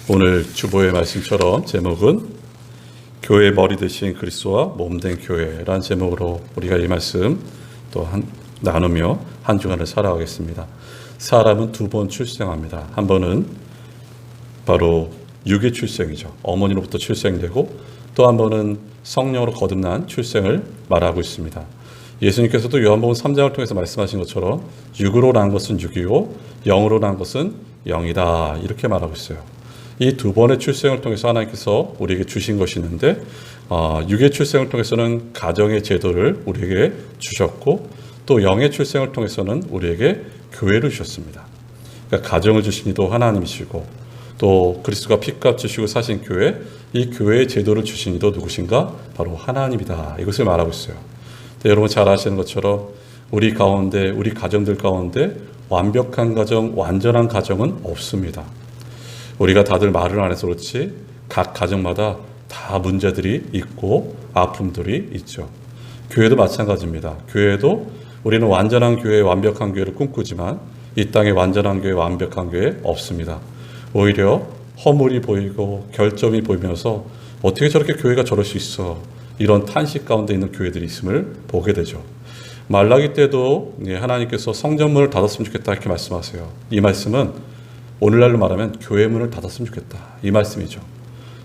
오늘 주보의 말씀처럼 제목은 교회의 머리 되신 그리스도와 몸된 교회라는 제목으로 우리가 이 말씀 또 나누며 한 주간을 살아가겠습니다. 사람은 두 번 출생합니다. 한 번은 바로 육의 출생이죠. 어머니로부터 출생되고 또 한 번은 성령으로 거듭난 출생을 말하고 있습니다. 예수님께서도 요한복음 3장을 통해서 말씀하신 것처럼 육으로 난 것은 육이요 영으로 난 것은 영이다 이렇게 말하고 있어요. 이 두 번의 출생을 통해서 하나님께서 우리에게 주신 것이 있는데 육의 출생을 통해서는 가정의 제도를 우리에게 주셨고 또 영의 출생을 통해서는 우리에게 교회를 주셨습니다. 그러니까 가정을 주신 이도 하나님이시고 또 그리스도가 피값 주시고 사신 교회, 이 교회의 제도를 주신 이도 누구신가? 바로 하나님이다. 이것을 말하고 있어요. 여러분 잘 아시는 것처럼 우리 가운데, 우리 가정들 가운데 완벽한 가정, 완전한 가정은 없습니다. 우리가 다들 말을 안 해서 그렇지 각 가정마다 다 문제들이 있고 아픔들이 있죠. 교회도 마찬가지입니다. 교회도 우리는 완전한 교회, 완벽한 교회를 꿈꾸지만 이 땅에 완전한 교회, 완벽한 교회 없습니다. 오히려 허물이 보이고 결점이 보이면서 어떻게 저렇게 교회가 저럴 수 있어, 이런 탄식 가운데 있는 교회들이 있음을 보게 되죠. 말라기 때도 하나님께서 성전문을 닫았으면 좋겠다 이렇게 말씀하세요. 이 말씀은 오늘날로 말하면 교회 문을 닫았으면 좋겠다 이 말씀이죠.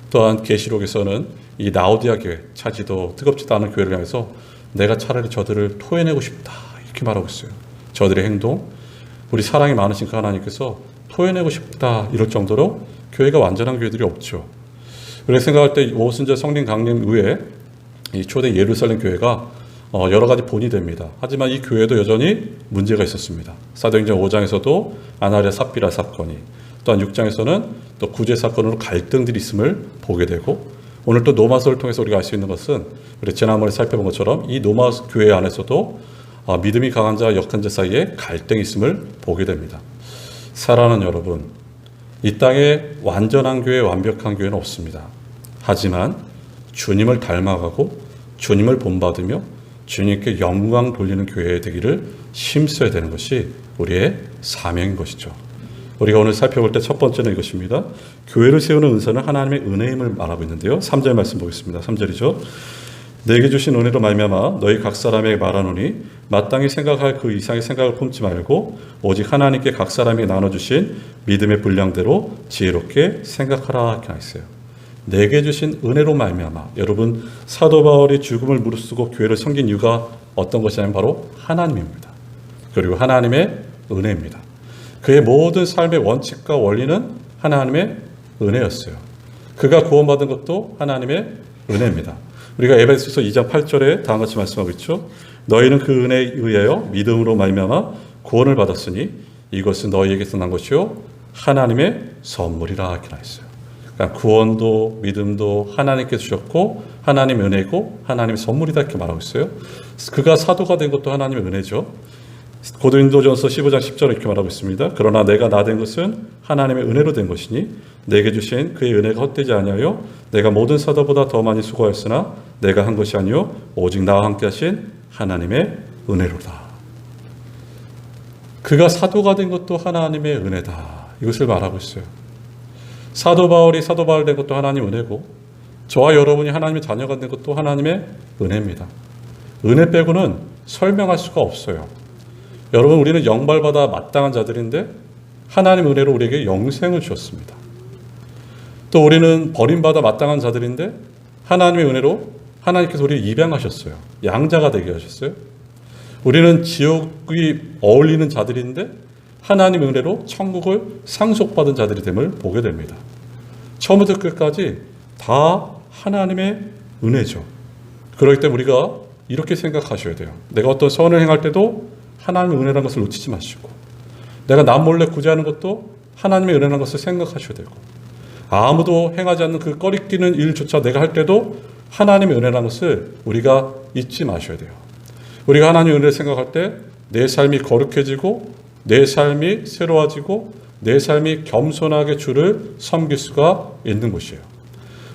또한 계시록에서는 이 라오디아 교회, 차지도 뜨겁지도 않은 교회를 향해서 내가 차라리 저들을 토해내고 싶다 이렇게 말하고 있어요. 저들의 행동, 우리 사랑이 많으신 그 하나님께서 토해내고 싶다 이럴 정도로 교회가 완전한 교회들이 없죠. 그래서 생각할 때 오순절 성령 강림 후에 이 초대 예루살렘 교회가 여러 가지 본이 됩니다. 하지만 이 교회도 여전히 문제가 있었습니다. 사도행전 5장에서도 아나리아 삽비라 사건이, 또한 6장에서는 또 구제 사건으로 갈등들이 있음을 보게 되고, 오늘 또 노마서를 통해서 우리가 알 수 있는 것은 우리 지난번에 살펴본 것처럼 이 노마 교회 안에서도 믿음이 강한 자와 약한 자 사이에 갈등이 있음을 보게 됩니다. 사랑하는 여러분, 이 땅에 완전한 교회, 완벽한 교회는 없습니다. 하지만 주님을 닮아가고 주님을 본받으며 주님께 영광 돌리는 교회 되기를 힘써야 되는 것이 우리의 사명인 것이죠. 우리가 오늘 살펴볼 때 첫 번째는 이것입니다. 교회를 세우는 은사는 하나님의 은혜임을 말하고 있는데요. 3절 말씀 보겠습니다. 3절이죠. 내게 주신 은혜로 말미암아 너희 각 사람에게 말하노니 마땅히 생각할 그 이상의 생각을 품지 말고 오직 하나님께 각 사람에게 나눠주신 믿음의 분량대로 지혜롭게 생각하라 이렇게 했어요. 내게 주신 은혜로 말미암아, 여러분 사도 바울이 죽음을 무릅쓰고 교회를 섬긴 이유가 어떤 것이냐면 바로 하나님입니다. 그리고 하나님의 은혜입니다. 그의 모든 삶의 원칙과 원리는 하나님의 은혜였어요. 그가 구원받은 것도 하나님의 은혜입니다. 우리가 에베소서 2장 8절에 다음과 같이 말씀하고 있죠. 너희는 그 은혜에 의하여 믿음으로 말미암아 구원을 받았으니 이것은 너희에게서 난 것이요 하나님의 선물이라 이렇게 나있어요. 그러니까 구원도 믿음도 하나님께 주셨고 하나님의 은혜고 하나님의 선물이다 이렇게 말하고 있어요. 그가 사도가 된 것도 하나님의 은혜죠. 고린도전서 15장 10절에 이렇게 말하고 있습니다. 그러나 내가 나 된 것은 하나님의 은혜로 된 것이니 내게 주신 그의 은혜가 헛되지 아니하여 내가 모든 사도보다 더 많이 수고하였으나 내가 한 것이 아니요 오직 나와 함께 하신 하나님의 은혜로다. 그가 사도가 된 것도 하나님의 은혜다. 이것을 말하고 있어요. 사도 바울이 사도 바울 된 것도 하나님 은혜고 저와 여러분이 하나님의 자녀가 된 것도 하나님의 은혜입니다. 은혜 빼고는 설명할 수가 없어요. 여러분 우리는 영벌받아 마땅한 자들인데 하나님 은혜로 우리에게 영생을 주셨습니다. 또 우리는 버림받아 마땅한 자들인데 하나님의 은혜로 하나님께서 우리를 입양하셨어요. 양자가 되게 하셨어요. 우리는 지옥이 어울리는 자들인데 하나님의 은혜로 천국을 상속받은 자들이 됨을 보게 됩니다. 처음부터 끝까지 다 하나님의 은혜죠. 그렇기 때문에 우리가 이렇게 생각하셔야 돼요. 내가 어떤 선을 행할 때도 하나님의 은혜라는 것을 놓치지 마시고 내가 남 몰래 구제하는 것도 하나님의 은혜라는 것을 생각하셔야 되고 아무도 행하지 않는 그 꺼리끼는 일조차 내가 할 때도 하나님의 은혜라는 것을 우리가 잊지 마셔야 돼요. 우리가 하나님의 은혜를 생각할 때 내 삶이 거룩해지고 내 삶이 새로워지고 내 삶이 겸손하게 주를 섬길 수가 있는 것이에요.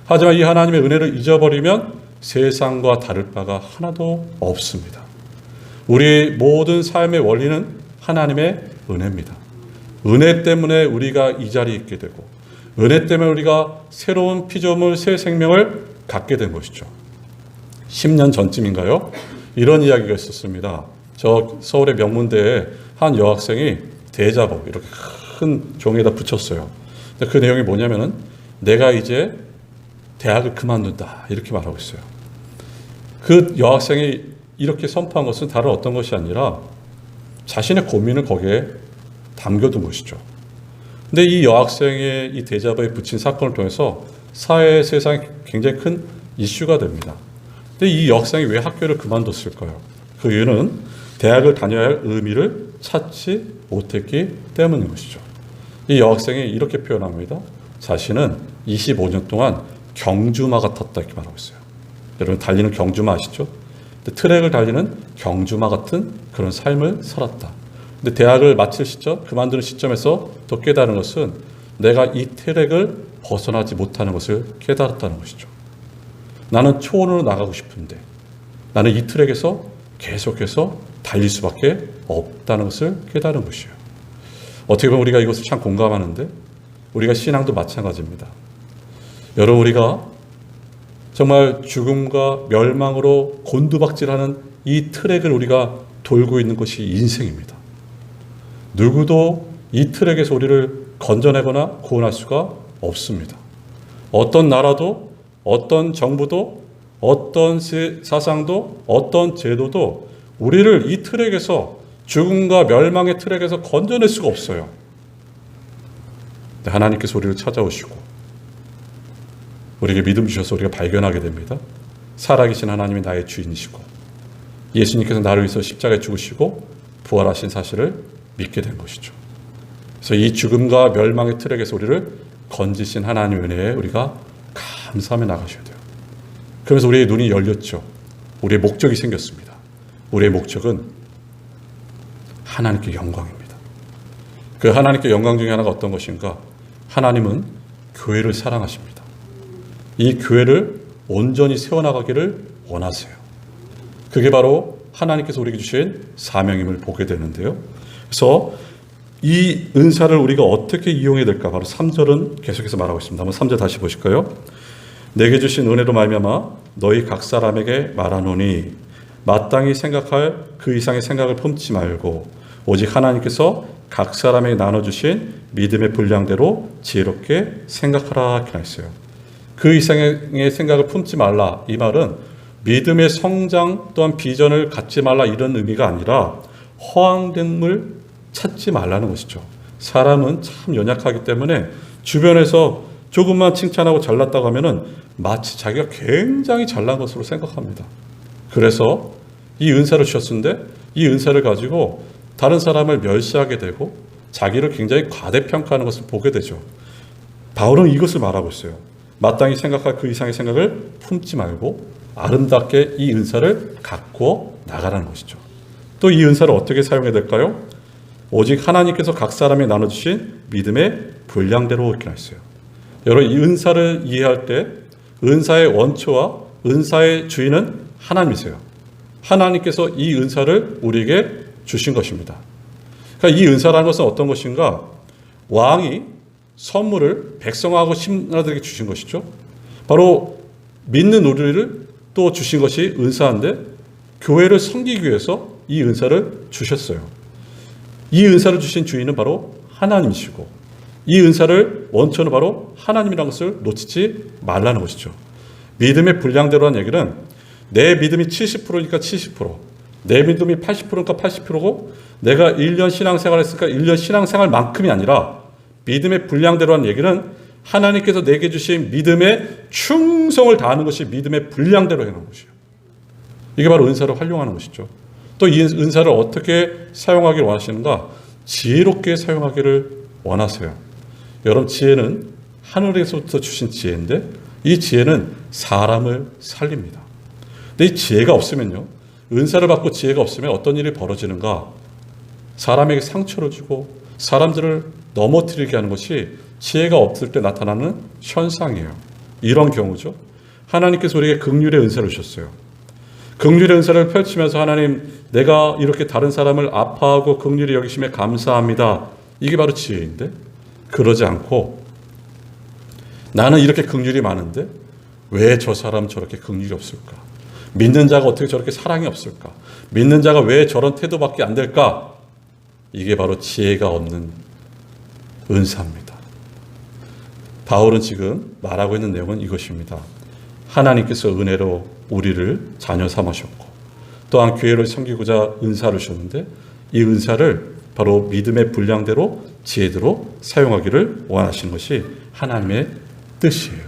하지만 이 하나님의 은혜를 잊어버리면 세상과 다를 바가 하나도 없습니다. 우리 모든 삶의 원리는 하나님의 은혜입니다. 은혜 때문에 우리가 이 자리에 있게 되고 은혜 때문에 우리가 새로운 피조물, 새 생명을 갖게 된 것이죠. 10년 전쯤인가요? 이런 이야기가 있었습니다. 저 서울의 명문대에 한 여학생이 대자보 이렇게 큰 종이에다 붙였어요. 근데 그 내용이 뭐냐면은 내가 이제 대학을 그만둔다 이렇게 말하고 있어요. 그 여학생이 이렇게 선포한 것은 다른 어떤 것이 아니라 자신의 고민을 거기에 담겨둔 것이죠. 근데 이 여학생의 이 대자보에 붙인 사건을 통해서 사회 세상에 굉장히 큰 이슈가 됩니다. 근데 이 여학생이 왜 학교를 그만뒀을까요? 그 이유는 대학을 다녀야 할 의미를 찾지 못했기 때문인 것이죠. 이 여학생이 이렇게 표현합니다. 자신은 25년 동안 경주마가 탔다 이렇게 말하고 있어요. 여러분 달리는 경주마 아시죠? 트랙을 달리는 경주마 같은 그런 삶을 살았다. 근데 대학을 마칠 시점, 그만두는 시점에서 또 깨달은 것은 내가 이 트랙을 벗어나지 못하는 것을 깨달았다는 것이죠. 나는 초원으로 나가고 싶은데 나는 이 트랙에서 계속해서 달릴 수밖에 없다는 것을 깨달은 것이에요. 어떻게 보면 우리가 이것을 참 공감하는데 우리가 신앙도 마찬가지입니다. 여러분 우리가 정말 죽음과 멸망으로 곤두박질하는 이 트랙을 우리가 돌고 있는 것이 인생입니다. 누구도 이 트랙에서 우리를 건져내거나 구원할 수가 없습니다. 어떤 나라도 어떤 정부도 어떤 사상도 어떤 제도도 우리를 이 트랙에서 죽음과 멸망의 트랙에서 건져낼 수가 없어요. 하나님께서 우리를 찾아오시고 우리에게 믿음 주셔서 우리가 발견하게 됩니다. 살아계신 하나님이 나의 주인이시고 예수님께서 나를 위해서 십자가에 죽으시고 부활하신 사실을 믿게 된 것이죠. 그래서 이 죽음과 멸망의 트랙에서 우리를 건지신 하나님의 은혜에 우리가 감사하며 나가셔야 돼요. 그러면서 우리의 눈이 열렸죠. 우리의 목적이 생겼습니다. 우리의 목적은 하나님께 영광입니다. 그 하나님께 영광 중에 하나가 어떤 것인가? 하나님은 교회를 사랑하십니다. 이 교회를 온전히 세워나가기를 원하세요. 그게 바로 하나님께서 우리에게 주신 사명임을 보게 되는데요. 그래서 이 은사를 우리가 어떻게 이용해야 될까? 바로 3절은 계속해서 말하고 있습니다. 한번 3절 다시 보실까요? 내게 주신 은혜로 말미암아 너희 각 사람에게 말하노니 마땅히 생각할 그 이상의 생각을 품지 말고 오직 하나님께서 각 사람에게 나눠주신 믿음의 분량대로 지혜롭게 생각하라 이렇게 했어요. 그 이상의 생각을 품지 말라 이 말은 믿음의 성장 또한 비전을 갖지 말라 이런 의미가 아니라 허황됨을 찾지 말라는 것이죠. 사람은 참 연약하기 때문에 주변에서 조금만 칭찬하고 잘났다고 하면은 마치 자기가 굉장히 잘난 것으로 생각합니다. 그래서 이 은사를 주셨는데 이 은사를 가지고 다른 사람을 멸시하게 되고 자기를 굉장히 과대평가하는 것을 보게 되죠. 바울은 이것을 말하고 있어요. 마땅히 생각할 그 이상의 생각을 품지 말고 아름답게 이 은사를 갖고 나가라는 것이죠. 또 이 은사를 어떻게 사용해야 될까요? 오직 하나님께서 각 사람에 나눠주신 믿음의 분량대로 이렇게 했어요. 여러분 이 은사를 이해할 때 은사의 원초와 은사의 주인은 하나님이세요. 하나님께서 이 은사를 우리에게 주신 것입니다. 그러니까 이 은사라는 것은 어떤 것인가? 왕이 선물을 백성하고 신하들에게 주신 것이죠. 바로 믿는 우리를 또 주신 것이 은사인데 교회를 섬기기 위해서 이 은사를 주셨어요. 이 은사를 주신 주인은 바로 하나님이시고 이 은사를 원천은 바로 하나님이라는 것을 놓치지 말라는 것이죠. 믿음의 분량대로라는 얘기는 내 믿음이 70%니까 70%, 내 믿음이 80%니까 80%고 내가 1년 신앙생활 했으니까 1년 신앙생활만큼이 아니라 믿음의 분량대로라는 얘기는 하나님께서 내게 주신 믿음의 충성을 다하는 것이 믿음의 분량대로 해놓은 것이에요. 이게 바로 은사를 활용하는 것이죠. 또 이 은사를 어떻게 사용하기를 원하시는가? 지혜롭게 사용하기를 원하세요. 여러분 지혜는 하늘에서부터 주신 지혜인데 이 지혜는 사람을 살립니다. 근데 이 지혜가 없으면요. 은사를 받고 지혜가 없으면 어떤 일이 벌어지는가? 사람에게 상처를 주고 사람들을 넘어뜨리게 하는 것이 지혜가 없을 때 나타나는 현상이에요. 이런 경우죠. 하나님께서 우리에게 긍휼의 은사를 주셨어요. 긍휼의 은사를 펼치면서 하나님 내가 이렇게 다른 사람을 아파하고 긍휼히 여기심에 감사합니다. 이게 바로 지혜인데 그러지 않고 나는 이렇게 긍휼이 많은데 왜 저 사람 저렇게 긍휼이 없을까? 믿는 자가 어떻게 저렇게 사랑이 없을까? 믿는 자가 왜 저런 태도밖에 안 될까? 이게 바로 지혜가 없는 은사입니다. 바울은 지금 말하고 있는 내용은 이것입니다. 하나님께서 은혜로 우리를 자녀 삼으셨고 또한 교회를 섬기고자 은사를 주셨는데 이 은사를 바로 믿음의 분량대로 지혜대로 사용하기를 원하시는 것이 하나님의 뜻이에요.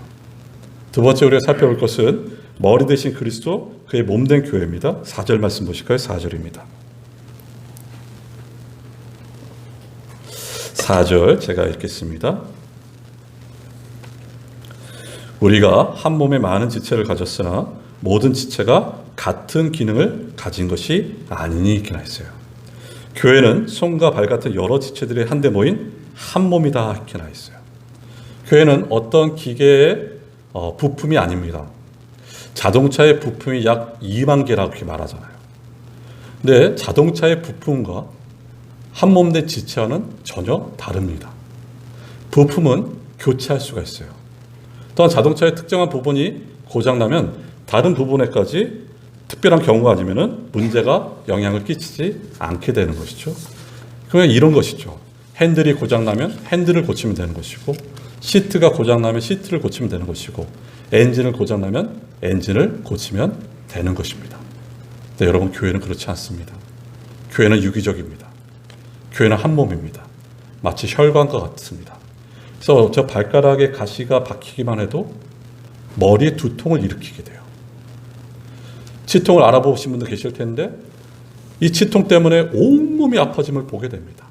두 번째 우리가 살펴볼 것은 머리 대신 그리스도 그의 몸된 교회입니다. 4절 말씀 보실까요? 4절입니다. 4절 제가 읽겠습니다. 우리가 한 몸에 많은 지체를 가졌으나 모든 지체가 같은 기능을 가진 것이 아니니 이렇게 나있어요. 교회는 손과 발 같은 여러 지체들이 한데 모인 한 몸이다 이렇게 나있어요. 교회는 어떤 기계의 부품이 아닙니다. 자동차의 부품이 약 2만 개라고 이렇게 말하잖아요. 근데 자동차의 부품과 한 몸된 지체와는 전혀 다릅니다. 부품은 교체할 수가 있어요. 또한 자동차의 특정한 부분이 고장나면 다른 부분에까지 특별한 경우가 아니면 문제가 영향을 끼치지 않게 되는 것이죠. 그러면 이런 것이죠. 핸들이 고장나면 핸들을 고치면 되는 것이고 시트가 고장나면 시트를 고치면 되는 것이고 엔진을 고장나면 엔진을 고치면 되는 것입니다. 근데 여러분 교회는 그렇지 않습니다. 교회는 유기적입니다. 교회는 한 몸입니다. 마치 혈관과 같습니다. 그래서 저 발가락에 가시가 박히기만 해도 머리에 두통을 일으키게 돼요. 치통을 알아보신 분도 계실 텐데 이 치통 때문에 온몸이 아파짐을 보게 됩니다.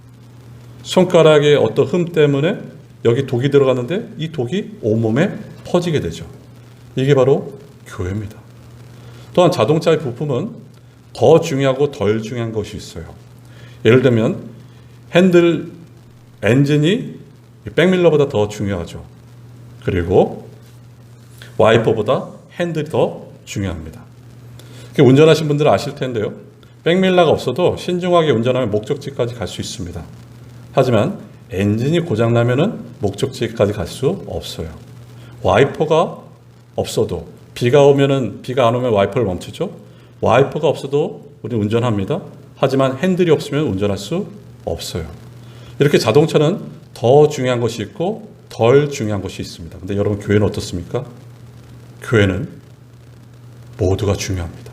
손가락에 어떤 흠 때문에 여기 독이 들어갔는데 이 독이 온몸에 퍼지게 되죠. 이게 바로 교회입니다. 또한 자동차의 부품은 더 중요하고 덜 중요한 것이 있어요. 예를 들면 핸들, 엔진이 백밀러보다 더 중요하죠. 그리고 와이퍼보다 핸들이 더 중요합니다. 운전하신 분들은 아실 텐데요. 백밀러가 없어도 신중하게 운전하면 목적지까지 갈 수 있습니다. 하지만 엔진이 고장나면 목적지까지 갈 수 없어요. 와이퍼가 없어도 비가 안 오면 와이퍼를 멈추죠. 와이퍼가 없어도 우리는 운전합니다. 하지만 핸들이 없으면 운전할 수 없어요. 이렇게 자동차는 더 중요한 것이 있고 덜 중요한 것이 있습니다. 근데 여러분 교회는 어떻습니까? 교회는 모두가 중요합니다.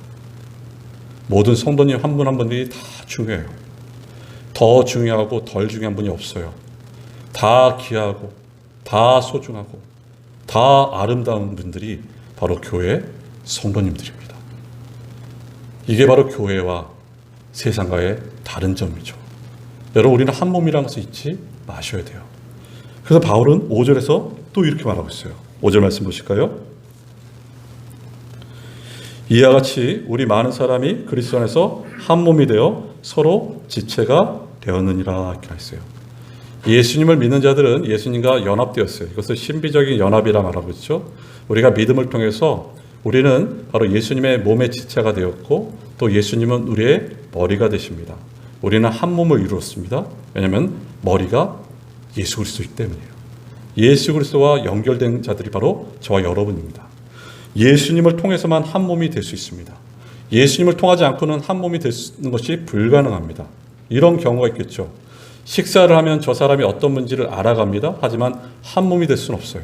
모든 성도님 한 분 한 분이 다 중요해요. 더 중요하고 덜 중요한 분이 없어요. 다 귀하고 다 소중하고 다 아름다운 분들이 바로 교회 성도님들입니다. 이게 바로 교회와 세상과의 다른 점이죠. 여러분 우리는 한 몸이라는 것을 잊지 마셔야 돼요. 그래서 바울은 5절에서 또 이렇게 말하고 있어요. 5절 말씀 보실까요? 이와 같이 우리 많은 사람이 그리스도 안에서 한 몸이 되어 서로 지체가 되었느니라 이렇게 했어요. 예수님을 믿는 자들은 예수님과 연합되었어요. 이것을 신비적인 연합이라 말하고 있죠. 우리가 믿음을 통해서 우리는 바로 예수님의 몸의 지체가 되었고 또 예수님은 우리의 머리가 되십니다. 우리는 한 몸을 이루었습니다. 왜냐하면 머리가 예수 그리스도이기 때문이에요. 예수 그리스도와 연결된 자들이 바로 저와 여러분입니다. 예수님을 통해서만 한 몸이 될 수 있습니다. 예수님을 통하지 않고는 한 몸이 되는 것이 불가능합니다. 이런 경우가 있겠죠. 식사를 하면 저 사람이 어떤 분인지를 알아갑니다. 하지만 한 몸이 될 수는 없어요.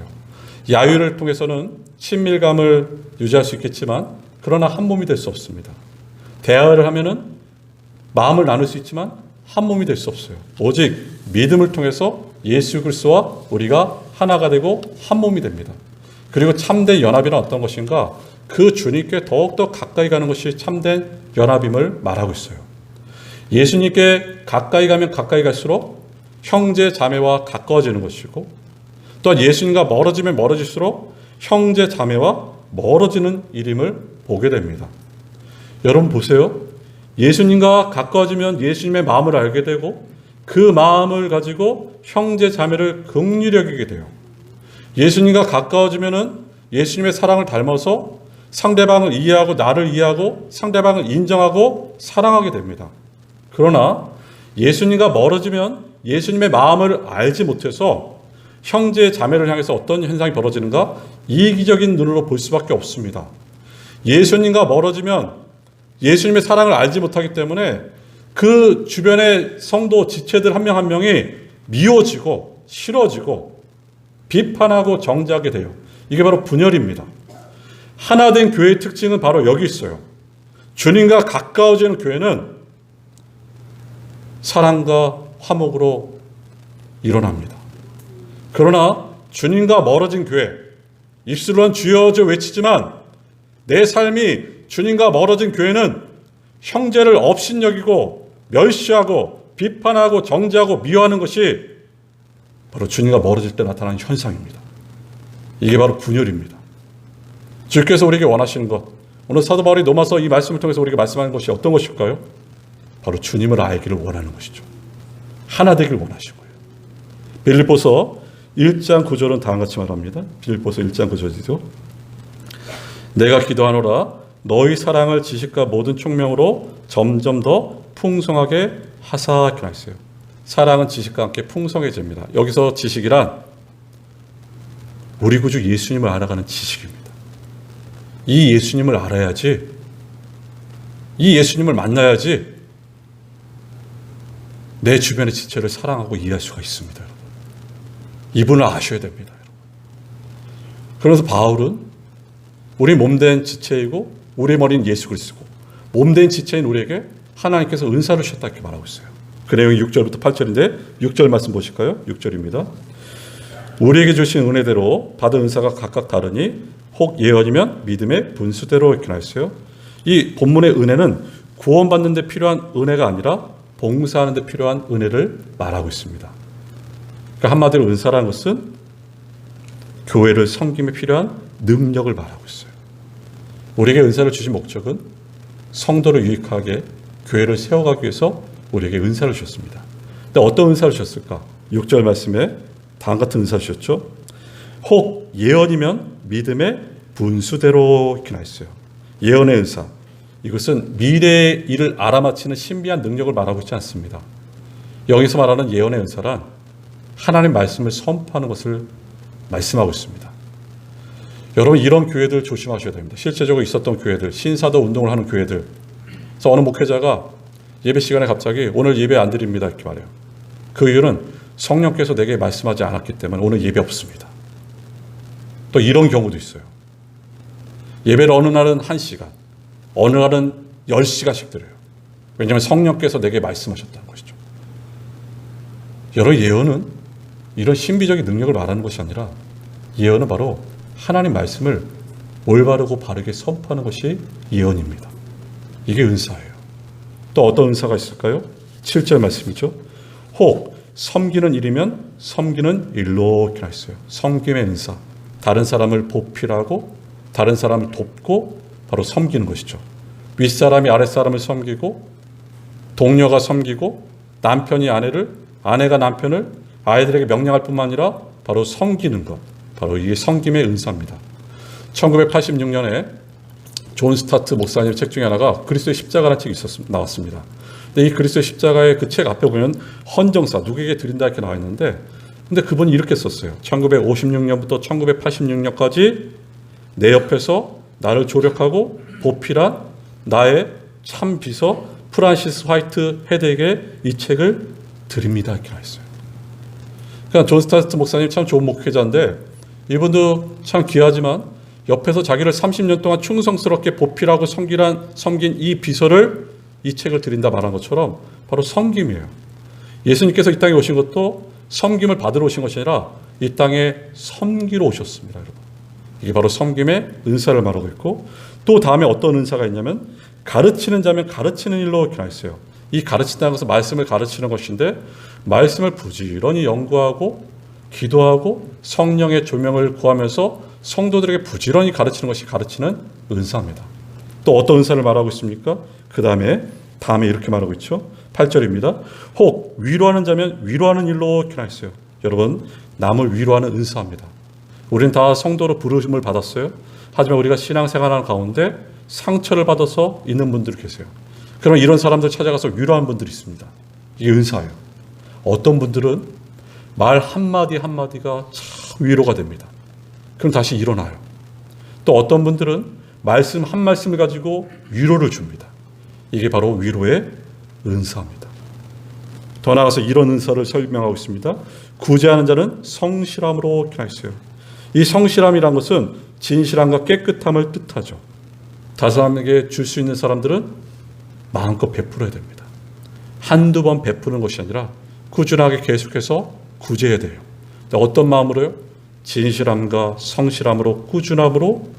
야유를 통해서는 친밀감을 유지할 수 있겠지만 그러나 한 몸이 될 수 없습니다. 대화를 하면은 마음을 나눌 수 있지만 한 몸이 될 수 없어요. 오직 믿음을 통해서 예수 그리스도와 우리가 하나가 되고 한 몸이 됩니다. 그리고 참된 연합이란 어떤 것인가? 그 주님께 더욱더 가까이 가는 것이 참된 연합임을 말하고 있어요. 예수님께 가까이 가면 가까이 갈수록 형제 자매와 가까워지는 것이고 또한 예수님과 멀어지면 멀어질수록 형제 자매와 멀어지는 일임을 보게 됩니다. 여러분 보세요. 예수님과 가까워지면 예수님의 마음을 알게 되고 그 마음을 가지고 형제 자매를 긍휼히 여기게 돼요. 예수님과 가까워지면은 예수님의 사랑을 닮아서 상대방을 이해하고 나를 이해하고 상대방을 인정하고 사랑하게 됩니다. 그러나 예수님과 멀어지면 예수님의 마음을 알지 못해서 형제 자매를 향해서 어떤 현상이 벌어지는가? 이기적인 눈으로 볼 수밖에 없습니다. 예수님과 멀어지면 예수님의 사랑을 알지 못하기 때문에 그 주변의 성도 지체들 한 명 한 명이 미워지고 싫어지고 비판하고 정죄하게 돼요. 이게 바로 분열입니다. 하나된 교회의 특징은 바로 여기 있어요. 주님과 가까워지는 교회는 사랑과 화목으로 일어납니다. 그러나 주님과 멀어진 교회, 입술로는 주여 주 외치지만 내 삶이 주님과 멀어진 교회는 형제를 업신여기고 멸시하고 비판하고 정죄하고 미워하는 것이 바로 주님과 멀어질 때 나타나는 현상입니다. 이게 바로 분열입니다. 주께서 우리에게 원하시는 것, 오늘 사도 바울이 로마서 이 말씀을 통해서 우리에게 말씀하는 것이 어떤 것일까요? 바로 주님을 알기를 원하는 것이죠. 하나 되길 원하시고요. 빌립보서 1장 9절은 다음과 같이 말합니다. 빌립보서 1장 9절이죠. 내가 기도하노라 너희 사랑을 지식과 모든 총명으로 점점 더 풍성하게 하사 이렇게 했어요. 사랑은 지식과 함께 풍성해집니다. 여기서 지식이란 우리 구주 예수님을 알아가는 지식입니다. 이 예수님을 알아야지, 이 예수님을 만나야지 내 주변의 지체를 사랑하고 이해할 수가 있습니다. 여러분. 이분을 아셔야 됩니다. 여러분. 그래서 바울은 우리 몸된 지체이고 우리 머리는 예수 그리스도고 몸된 지체인 우리에게 하나님께서 은사를 주셨다 이렇게 말하고 있어요. 그 내용이 6절부터 8절인데 6절 말씀 보실까요? 6절입니다. 우리에게 주신 은혜대로 받은 은사가 각각 다르니 혹 예언이면 믿음의 분수대로 이렇게 나있어요. 이 본문의 은혜는 구원받는 데 필요한 은혜가 아니라 봉사하는 데 필요한 은혜를 말하고 있습니다. 그러니까 한마디로 은사라는 것은 교회를 섬김에 필요한 능력을 말하고 있어요. 우리에게 은사를 주신 목적은 성도를 유익하게 교회를 세워가기 위해서 우리에게 은사를 주셨습니다. 근데 어떤 은사를 주셨을까? 6절 말씀에 다음 같은 은사를 주셨죠. 혹 예언이면 믿음의 분수대로 이렇게 나 있어요. 예언의 은사. 이것은 미래의 일을 알아맞히는 신비한 능력을 말하고 있지 않습니다. 여기서 말하는 예언의 은사란 하나님 말씀을 선포하는 것을 말씀하고 있습니다. 여러분 이런 교회들 조심하셔야 됩니다. 실제적으로 있었던 교회들, 신사도 운동을 하는 교회들. 그래서 어느 목회자가 예배 시간에 갑자기 오늘 예배 안 드립니다 이렇게 말해요. 그 이유는 성령께서 내게 말씀하지 않았기 때문에 오늘 예배 없습니다. 또 이런 경우도 있어요. 예배를 어느 날은 1시간, 어느 날은 10시간씩 드려요. 왜냐하면 성령께서 내게 말씀하셨다는 것이죠. 여러 예언은 이런 신비적인 능력을 말하는 것이 아니라 예언은 바로 하나님 말씀을 올바르고 바르게 선포하는 것이 예언입니다. 이게 은사예요. 또 어떤 은사가 있을까요? 7절 말씀이죠. 혹 섬기는 일이면 섬기는 일로 이렇게 있어요. 섬김의 은사. 다른 사람을 보필하고 다른 사람을 돕고 바로 섬기는 것이죠. 윗사람이 아랫사람을 섬기고 동료가 섬기고 남편이 아내를 아내가 남편을 아이들에게 명령할 뿐만 아니라 바로 섬기는 것. 바로 이게 섬김의 은사입니다. 1986년에 존 스타트 목사님 책 중에 하나가 그리스도의 십자가라는 책이 나왔습니다. 근데 이 그리스도의 십자가의 그 책 앞에 보면 헌정사, 누구에게 드린다 이렇게 나와 있는데 근데 그분이 이렇게 썼어요. 1956년부터 1986년까지 내 옆에서 나를 조력하고 보필한 나의 참 비서 프란시스 화이트 헤드에게 이 책을 드립니다 이렇게 나와 있어요. 그러니까 존 스타트 목사님 참 좋은 목회자인데 이분도 참 귀하지만 옆에서 자기를 30년 동안 충성스럽게 보필하고 섬긴 이 비서를 이 책을 드린다 말한 것처럼 바로 섬김이에요. 예수님께서 이 땅에 오신 것도 섬김을 받으러 오신 것이 아니라 이 땅에 섬기러 오셨습니다. 여러분. 이게 바로 섬김의 은사를 말하고 있고 또 다음에 어떤 은사가 있냐면 가르치는 자면 가르치는 일로 이렇게 나와 있어요. 이 가르친다는 것은 말씀을 가르치는 것인데 말씀을 부지런히 연구하고 기도하고 성령의 조명을 구하면서 성도들에게 부지런히 가르치는 것이 가르치는 은사입니다. 또 어떤 은사를 말하고 있습니까? 그 다음에 이렇게 말하고 있죠. 8절입니다. 혹 위로하는 자면 위로하는 일로 이렇게 나있어요. 여러분 남을 위로하는 은사입니다. 우리는 다 성도로 부르심을 받았어요. 하지만 우리가 신앙생활하는 가운데 상처를 받아서 있는 분들이 계세요. 그럼 이런 사람들 찾아가서 위로하는 분들이 있습니다. 이게 은사예요. 어떤 분들은 말 한마디 한마디가 참 위로가 됩니다. 그럼 다시 일어나요. 또 어떤 분들은 말씀 한 말씀을 가지고 위로를 줍니다. 이게 바로 위로의 은사입니다. 더 나아가서 이런 은사를 설명하고 있습니다. 구제하는 자는 성실함으로 이렇게 했어요. 이 성실함이란 것은 진실함과 깨끗함을 뜻하죠. 다른 사람에게 줄 수 있는 사람들은 마음껏 베풀어야 됩니다. 한두 번 베푸는 것이 아니라 꾸준하게 계속해서 구제해야 돼요. 어떤 마음으로요? 진실함과 성실함으로, 꾸준함으로,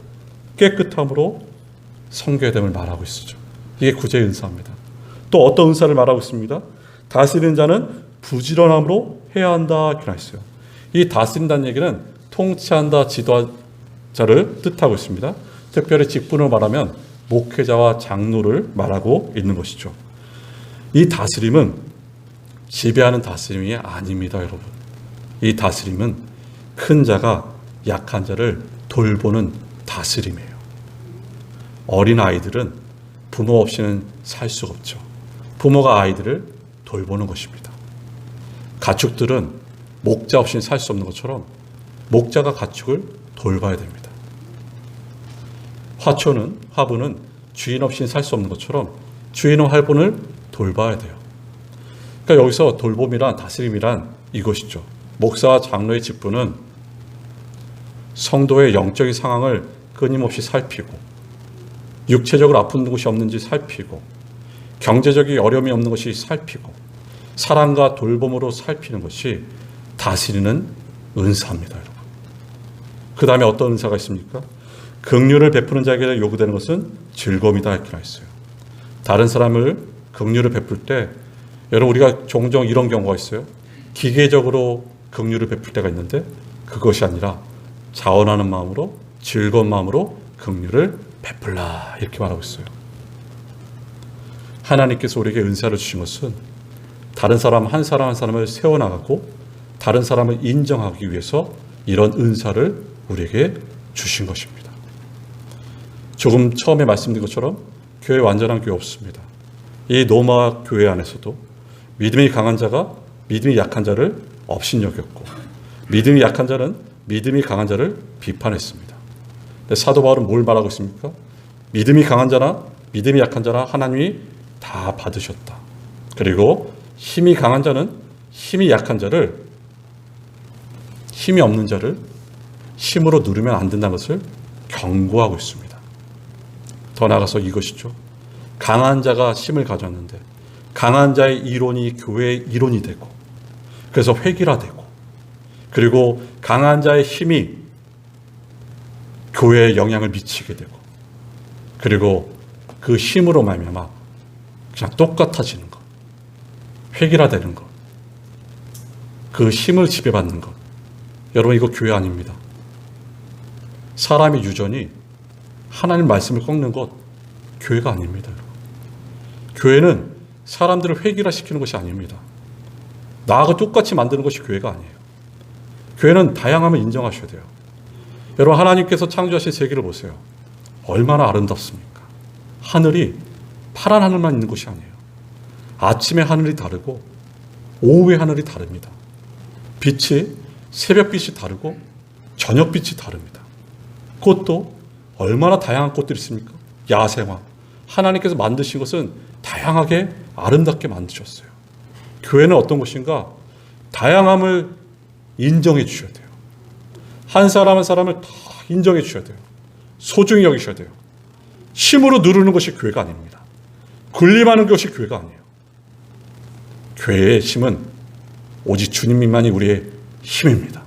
깨끗함으로 섬겨야 됨을 말하고 있죠. 이게 구제의 은사입니다. 또 어떤 은사를 말하고 있습니다. 다스리는 자는 부지런함으로 해야 한다 이렇게 했어요. 이 다스린다는 얘기는 통치한다, 지도자를 뜻하고 있습니다. 특별히 직분을 말하면 목회자와 장로를 말하고 있는 것이죠. 이 다스림은 지배하는 다스림이 아닙니다, 여러분. 이 다스림은 큰 자가 약한 자를 돌보는 다스림이에요. 어린 아이들은 부모 없이는 살 수가 없죠. 부모가 아이들을 돌보는 것입니다. 가축들은 목자 없이는 살 수 없는 것처럼 목자가 가축을 돌봐야 됩니다. 화부는 주인 없이는 살 수 없는 것처럼 주인은 화분을 돌봐야 돼요. 그러니까 여기서 돌봄이란, 다스림이란 이것이죠. 목사와 장로의 직분은 성도의 영적인 상황을 끊임없이 살피고, 육체적으로 아픈 곳이 없는지 살피고, 경제적인 어려움이 없는 것이 살피고, 사랑과 돌봄으로 살피는 것이 다스리는 은사입니다, 여러분. 그 다음에 어떤 은사가 있습니까? 긍휼을 베푸는 자에게 요구되는 것은 즐거움이다 이렇게 했어요. 다른 사람을 긍휼을 베풀 때, 여러분 우리가 종종 이런 경우가 있어요. 기계적으로 긍휼을 베풀 때가 있는데 그것이 아니라 자원하는 마음으로, 즐거운 마음으로 긍휼을 베풀라 이렇게 말하고 있어요. 하나님께서 우리에게 은사를 주신 것은 다른 사람 한 사람 한 사람을 세워나가고 다른 사람을 인정하기 위해서 이런 은사를 우리에게 주신 것입니다. 조금 처음에 말씀드린 것처럼 교회 완전한 교회 없습니다. 이 로마 교회 안에서도 믿음이 강한 자가 믿음이 약한 자를 업신여겼고, 믿음이 약한 자는 믿음이 강한 자를 비판했습니다. 근데 사도 바울은 뭘 말하고 있습니까? 믿음이 강한 자나 믿음이 약한 자나 하나님이 다 받으셨다. 그리고 힘이 강한 자는 힘이 약한 자를, 힘이 없는 자를 힘으로 누르면 안 된다는 것을 경고하고 있습니다. 더 나아가서 이것이죠. 강한 자가 힘을 가졌는데 강한 자의 이론이 교회의 이론이 되고, 그래서 획일화되고, 그리고 강한 자의 힘이 교회에 영향을 미치게 되고, 그리고 그 힘으로 말미암아 그냥 똑같아지는 것, 획일화되는 것, 그 힘을 지배받는 것. 여러분 이거 교회 아닙니다. 사람의 유전이 하나님 말씀을 꺾는 것, 교회가 아닙니다. 교회는 사람들을 획일화시키는 것이 아닙니다. 나하고 똑같이 만드는 것이 교회가 아니에요. 교회는 다양함을 인정하셔야 돼요. 여러분 하나님께서 창조하신 세계를 보세요. 얼마나 아름답습니까? 하늘이 파란 하늘만 있는 것이 아니에요. 아침에 하늘이 다르고 오후의 하늘이 다릅니다. 빛이, 새벽빛이 다르고 저녁빛이 다릅니다. 꽃도 얼마나 다양한 꽃들이 있습니까? 야생화. 하나님께서 만드신 것은 다양하게 아름답게 만드셨어요. 교회는 어떤 것인가? 다양함을 인정해 주셔야 돼요. 한 사람 한 사람을 다 인정해 주셔야 돼요. 소중히 여기셔야 돼요. 힘으로 누르는 것이 교회가 아닙니다. 군림하는 것이 교회가 아니에요. 교회의 힘은 오직 주님만이 우리의 힘입니다.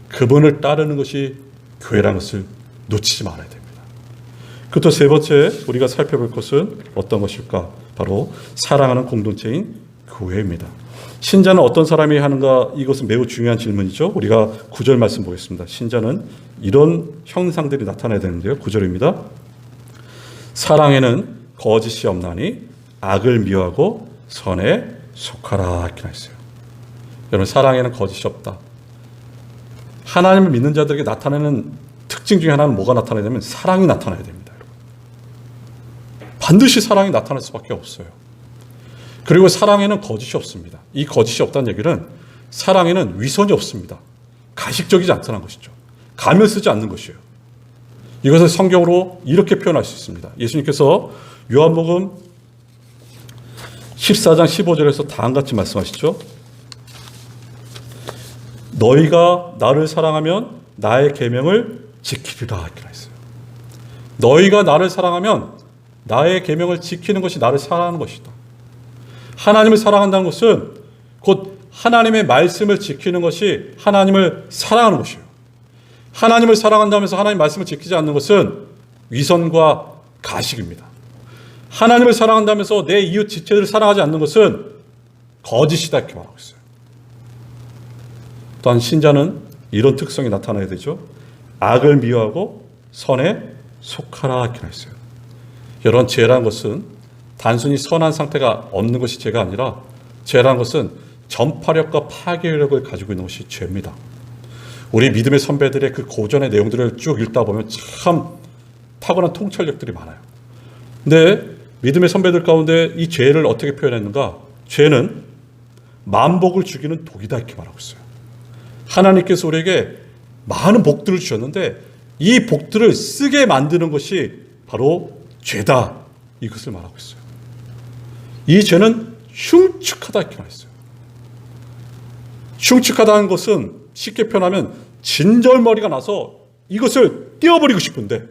그분을 따르는 것이 교회라는 것을 놓치지 말아야 됩니다. 그 또 세 번째 우리가 살펴볼 것은 어떤 것일까? 바로 사랑하는 공동체인 교회입니다. 신자는 어떤 사람이 하는가? 이것은 매우 중요한 질문이죠. 우리가 9절 말씀 보겠습니다. 신자는 이런 형상들이 나타나야 되는데요. 9절입니다. 사랑에는 거짓이 없나니 악을 미워하고 선에 속하라 이렇게 했어요. 여러분 사랑에는 거짓이 없다. 하나님을 믿는 자들에게 나타내는 특징 중에 하나는 뭐가 나타나야 되면 사랑이 나타나야 됩니다. 여러분. 반드시 사랑이 나타날 수밖에 없어요. 그리고 사랑에는 거짓이 없습니다. 이 거짓이 없다는 얘기는 사랑에는 위선이 없습니다. 가식적이지 않다는 것이죠. 가면 쓰지 않는 것이에요. 이것을 성경으로 이렇게 표현할 수 있습니다. 예수님께서 요한복음 14장 15절에서 다음같이 말씀하시죠. 너희가 나를 사랑하면 나의 계명을 지키리라 이렇게 했어요. 너희가 나를 사랑하면 나의 계명을 지키는 것이 나를 사랑하는 것이다. 하나님을 사랑한다는 것은 곧 하나님의 말씀을 지키는 것이 하나님을 사랑하는 것이에요. 하나님을 사랑한다면서 하나님 말씀을 지키지 않는 것은 위선과 가식입니다. 하나님을 사랑한다면서 내 이웃 지체를 사랑하지 않는 것은 거짓이다 이렇게 말하고 있어요. 또한 신자는 이런 특성이 나타나야 되죠. 악을 미워하고 선에 속하라 이렇게 했어요. 여러분, 죄라는 것은 단순히 선한 상태가 없는 것이 죄가 아니라 죄라는 것은 전파력과 파괴력을 가지고 있는 것이 죄입니다. 우리 믿음의 선배들의 그 고전의 내용들을 쭉 읽다 보면 참 타고난 통찰력들이 많아요. 근데 믿음의 선배들 가운데 이 죄를 어떻게 표현했는가? 죄는 만복을 죽이는 독이다 이렇게 말하고 있어요. 하나님께서 우리에게 많은 복들을 주셨는데 이 복들을 쓰게 만드는 것이 바로 죄다 이것을 말하고 있어요. 이 죄는 흉측하다 이렇게 말했어요. 흉측하다는 것은 쉽게 표현하면 진절머리가 나서 이것을 떼어버리고 싶은데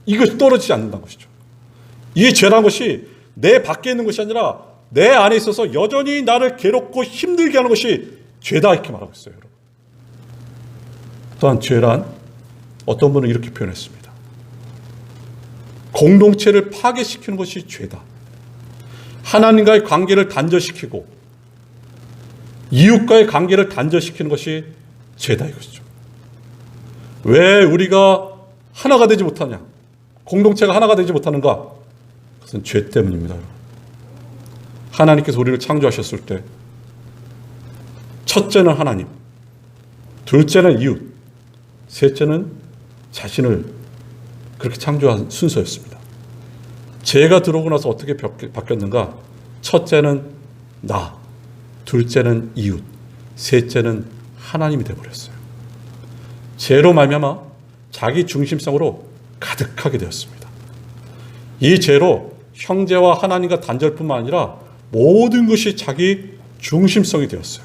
이것이 떨어지지 않는다는 것이죠. 이 죄라는 것이 내 밖에 있는 것이 아니라 내 안에 있어서 여전히 나를 괴롭고 힘들게 하는 것이 죄다 이렇게 말하고 있어요. 여러분. 또한 죄란 어떤 분은 이렇게 표현했습니다. 공동체를 파괴시키는 것이 죄다. 하나님과의 관계를 단절시키고 이웃과의 관계를 단절시키는 것이 죄다 이것이죠. 왜 우리가 하나가 되지 못하냐? 공동체가 하나가 되지 못하는가? 그것은 죄 때문입니다. 하나님께서 우리를 창조하셨을 때 첫째는 하나님, 둘째는 이웃, 셋째는 자신을 그렇게 창조한 순서였습니다. 죄가 들어오고 나서 어떻게 바뀌었는가? 첫째는 나, 둘째는 이웃, 셋째는 하나님이 되어버렸어요. 죄로 말미암아 자기 중심성으로 가득하게 되었습니다. 이 죄로 형제와 하나님과 단절뿐만 아니라 모든 것이 자기 중심성이 되었어요.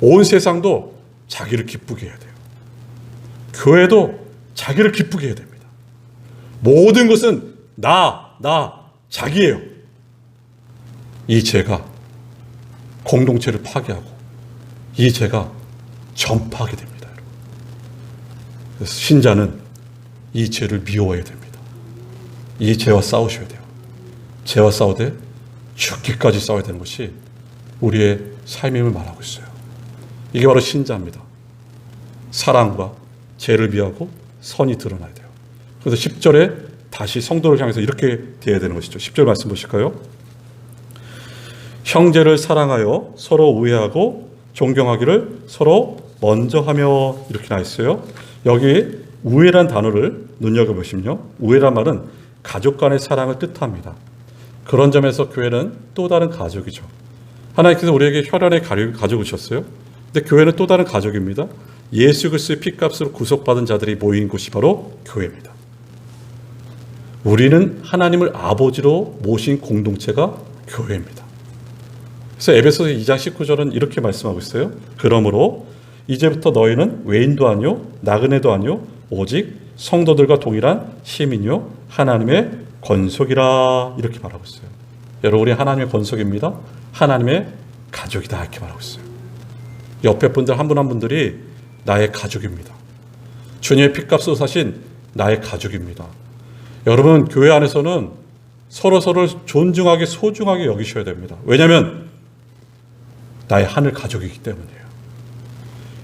온 세상도 자기를 기쁘게 해야 돼요. 교회도 자기를 기쁘게 해야 됩니다. 모든 것은 나, 자기예요. 이 죄가 공동체를 파괴하고 이 죄가 전파하게 됩니다. 그래서 신자는 이 죄를 미워해야 됩니다. 이 죄와 싸우셔야 돼요. 죄와 싸우되 죽기까지 싸워야 되는 것이 우리의 삶임을 말하고 있어요. 이게 바로 신자입니다. 사랑과 죄를 미워하고 선이 드러나야 돼요. 그래서 10절에 다시 성도를 향해서 이렇게 돼야 되는 것이죠. 10절 말씀 보실까요? 형제를 사랑하여 서로 우애하고 존경하기를 서로 먼저 하며 이렇게 나와 있어요. 여기 우애란 단어를 눈여겨보시면요. 우애란 말은 가족 간의 사랑을 뜻합니다. 그런 점에서 교회는 또 다른 가족이죠. 하나님께서 우리에게 혈연의 가족을 주셨어요. 근데 교회는 또 다른 가족입니다. 예수 그리스도의 피값으로 구속받은 자들이 모인 곳이 바로 교회입니다. 우리는 하나님을 아버지로 모신 공동체가 교회입니다. 그래서 에베소서 2장 19절은 이렇게 말씀하고 있어요. 그러므로 이제부터 너희는 외인도 아니요 나그네도 아니요 오직 성도들과 동일한 시민이요 하나님의 권속이라 이렇게 말하고 있어요. 여러분, 우리 하나님의 권속입니다. 하나님의 가족이다 이렇게 말하고 있어요. 옆에 분들 한 분 한 분들이 나의 가족입니다. 주님의 피값으로 사신 나의 가족입니다. 여러분, 교회 안에서는 서로서로 존중하게 소중하게 여기셔야 됩니다. 왜냐하면 나의 하늘 가족이기 때문이에요.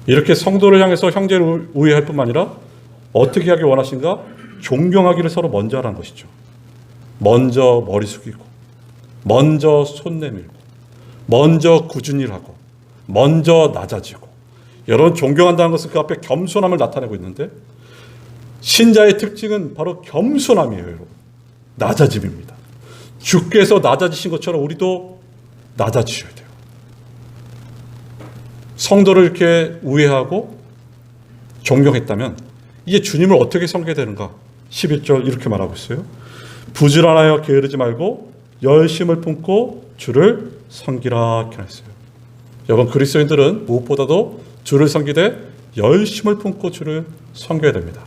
이렇게 성도를 향해서 형제를 우애할 뿐만 아니라 어떻게 하기 원하신가? 존경하기를 서로 먼저 하라는 것이죠. 먼저 머리 숙이고 먼저 손 내밀고 먼저 꾸준히 일하고 먼저 낮아지고. 여러분, 존경한다는 것은 그 앞에 겸손함을 나타내고 있는데 신자의 특징은 바로 겸손함이에요. 여러분, 낮아짐입니다. 주께서 낮아지신 것처럼 우리도 낮아지셔야 돼요. 성도를 이렇게 우애하고 존경했다면 이게 주님을 어떻게 섬겨야 되는가? 11절 이렇게 말하고 있어요. 부지런하여 게으르지 말고 열심을 품고 주를 섬기라 이렇게 했어요. 여러분, 그리스도인들은 무엇보다도 주를 섬기되 열심을 품고 주를 섬겨야 됩니다.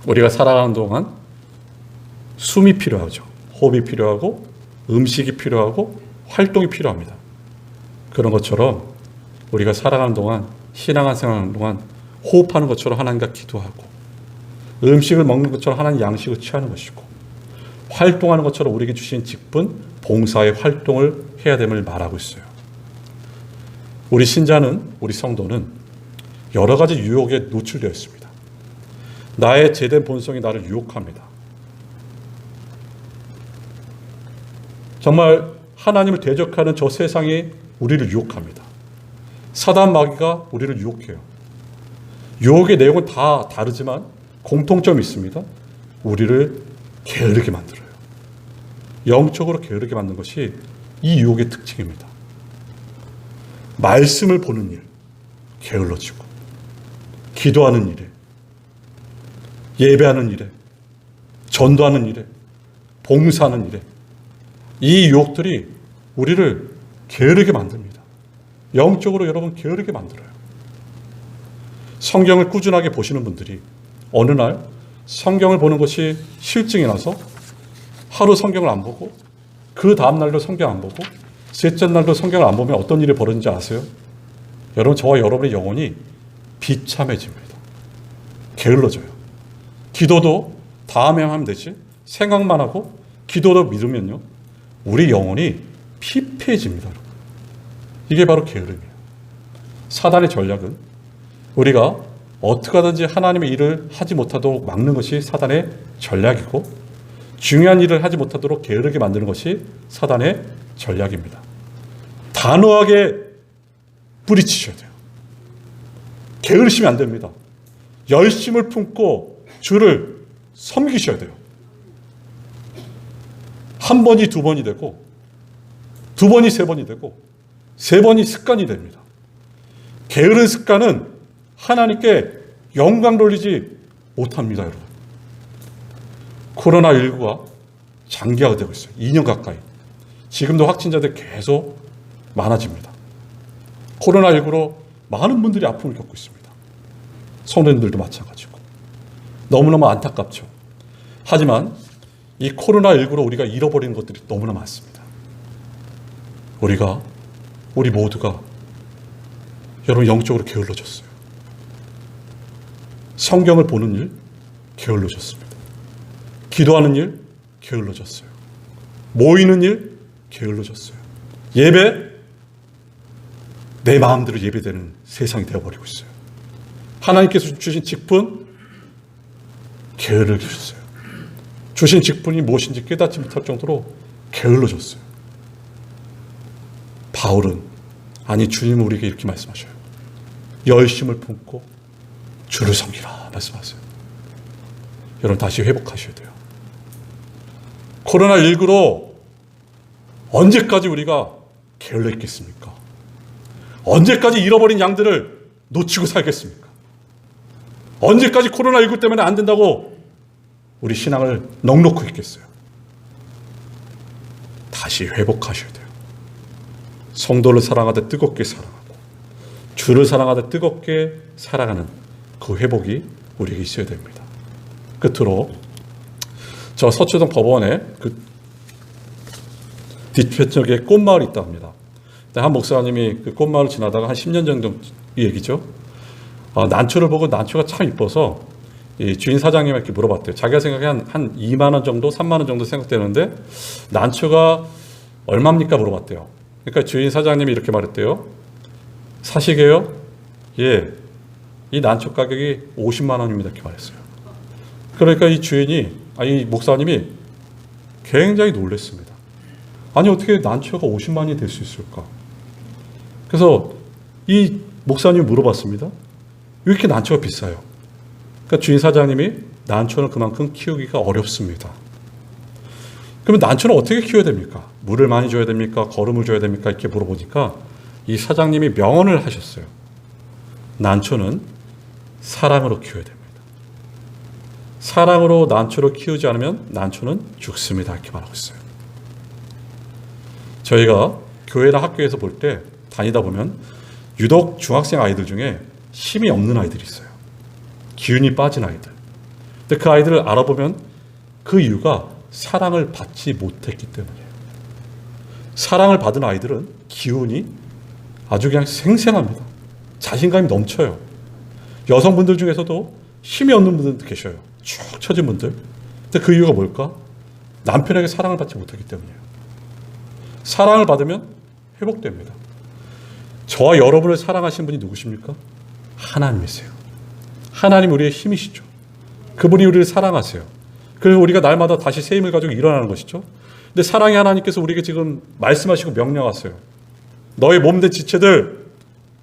우리가 살아가는 동안 숨이 필요하죠. 호흡이 필요하고 음식이 필요하고 활동이 필요합니다. 그런 것처럼 우리가 살아가는 동안, 신앙생활하는 동안 호흡하는 것처럼 하나님과 기도하고 음식을 먹는 것처럼 하나님 양식을 취하는 것이고 활동하는 것처럼 우리에게 주신 직분, 봉사의 활동을 해야 됨을 말하고 있어요. 우리 신자는, 우리 성도는 여러 가지 유혹에 노출되어 있습니다. 나의 제된 본성이 나를 유혹합니다. 정말 하나님을 대적하는 저 세상이 우리를 유혹합니다. 사단 마귀가 우리를 유혹해요. 유혹의 내용은 다 다르지만 공통점이 있습니다. 우리를 게으르게 만들어요. 영적으로 게으르게 만든 것이 이 유혹의 특징입니다. 말씀을 보는 일, 게을러지고, 기도하는 일에, 예배하는 일에, 전도하는 일에, 봉사하는 일에, 이 유혹들이 우리를 게으르게 만듭니다. 영적으로 여러분 게으르게 만들어요. 성경을 꾸준하게 보시는 분들이 어느 날 성경을 보는 것이 실증이 나서 하루 성경을 안 보고 그 다음 날도 성경 안 보고 셋째 날도 성경을 안 보면 어떤 일이 벌어지는지 아세요? 여러분, 저와 여러분의 영혼이 비참해집니다. 게을러져요. 기도도 다음에 하면 되지, 생각만 하고 기도도 믿으면요, 우리 영혼이 피폐해집니다. 이게 바로 게으름이에요. 사단의 전략은 우리가 어떻게 하든지 하나님의 일을 하지 못하도록 막는 것이 사단의 전략이고, 중요한 일을 하지 못하도록 게으르게 만드는 것이 사단의 전략입니다. 단호하게 뿌리치셔야 돼요. 게으르시면 안 됩니다. 열심을 품고 주를 섬기셔야 돼요. 한 번이 두 번이 되고, 두 번이 세 번이 되고, 세 번이 습관이 됩니다. 게으른 습관은 하나님께 영광 돌리지 못합니다, 여러분. 코로나19가 장기화가 되고 있어요. 2년 가까이. 지금도 확진자들 계속 많아집니다. 코로나19로 많은 분들이 아픔을 겪고 있습니다. 성도님들도 마찬가지고. 너무너무 안타깝죠. 하지만 이 코로나19로 우리가 잃어버리는 것들이 너무나 많습니다. 우리 모두가 여러분 영적으로 게을러졌어요. 성경을 보는 일 게을러졌습니다. 기도하는 일 게을러졌어요. 모이는 일 게을러졌어요. 예배, 내 마음대로 예배되는 세상이 되어버리고 있어요. 하나님께서 주신 직분 게을러졌어요. 주신 직분이 무엇인지 깨닫지 못할 정도로 게을러졌어요. 바울은, 아니 주님은 우리에게 이렇게 말씀하셔요. 열심을 품고 주를 섬기라 말씀하세요. 여러분, 다시 회복하셔야 돼요. 코로나19로 언제까지 우리가 게을러 있겠습니까? 언제까지 잃어버린 양들을 놓치고 살겠습니까? 언제까지 코로나19 때문에 안 된다고 우리 신앙을 넉놓고 있겠어요? 다시 회복하셔야 돼요. 성도를 사랑하듯 뜨겁게 사랑하고 주를 사랑하듯 뜨겁게 살아가는 그 회복이 우리에게 있어야 됩니다. 끝으로 저 서초동 법원에 그 뒤편쪽에 꽃마을이 있다고 합니다. 한 목사님이 그 꽃마을 지나다가 한 10년 정도 얘기죠. 난초를 보고 난초가 참 이뻐서 이 주인 사장님에게 물어봤대요. 자기가 생각에 한 2만 원 정도, 3만 원 정도 생각되는데 난초가 얼마입니까? 물어봤대요. 그러니까 주인 사장님이 이렇게 말했대요. 사시게요? 예. 이 난초 가격이 50만 원입니다. 이렇게 말했어요. 그러니까 이 목사님이 굉장히 놀랐습니다. 아니, 어떻게 난초가 50만이 될 수 있을까? 그래서 이 목사님이 물어봤습니다. 왜 이렇게 난초가 비싸요? 그러니까 주인 사장님이 난초는 그만큼 키우기가 어렵습니다. 그러면 난초는 어떻게 키워야 됩니까? 물을 많이 줘야 됩니까? 거름을 줘야 됩니까? 이렇게 물어보니까 이 사장님이 명언을 하셨어요. 난초는 사랑으로 키워야 됩니다. 사랑으로 난초를 키우지 않으면 난초는 죽습니다. 이렇게 말하고 있어요. 저희가 교회나 학교에서 볼 때 다니다 보면 유독 중학생 아이들 중에 힘이 없는 아이들이 있어요. 기운이 빠진 아이들. 근데 그 아이들을 알아보면 그 이유가 사랑을 받지 못했기 때문이에요. 사랑을 받은 아이들은 기운이 아주 그냥 생생합니다. 자신감이 넘쳐요. 여성분들 중에서도 힘이 없는 분들도 계셔요. 축 처진 분들. 근데 그 이유가 뭘까? 남편에게 사랑을 받지 못하기 때문이에요. 사랑을 받으면 회복됩니다. 저와 여러분을 사랑하시는 분이 누구십니까? 하나님이세요. 하나님 우리의 힘이시죠. 그분이 우리를 사랑하세요. 그래서 우리가 날마다 다시 새 힘을 가지고 일어나는 것이죠. 근데 사랑의 하나님께서 우리에게 지금 말씀하시고 명령하세요. 너의 몸된 지체들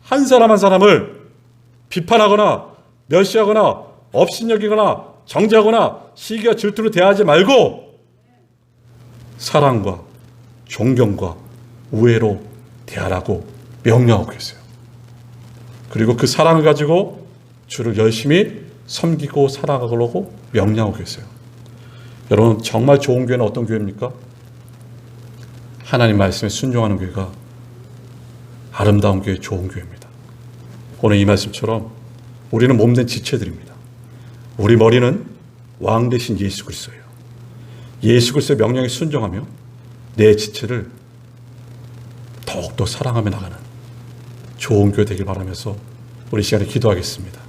한 사람 한 사람을 비판하거나 멸시하거나 업신여기거나 정죄하거나 시기와 질투로 대하지 말고 사랑과 존경과 우애로 대하라고 명령하고 계세요. 그리고 그 사랑을 가지고 주를 열심히 섬기고 살아가려고 명령하고 계세요. 여러분 정말 좋은 교회는 어떤 교회입니까? 하나님 말씀에 순종하는 교회가 아름다운 교회, 좋은 교회입니다. 오늘 이 말씀처럼 우리는 몸된 지체들입니다. 우리 머리는 왕 대신 예수 그리스도예요. 예수 그리스도의 명령에 순종하며 내 지체를 더욱더 사랑하며 나가는 좋은 교회 되길 바라면서 우리 시간에 기도하겠습니다.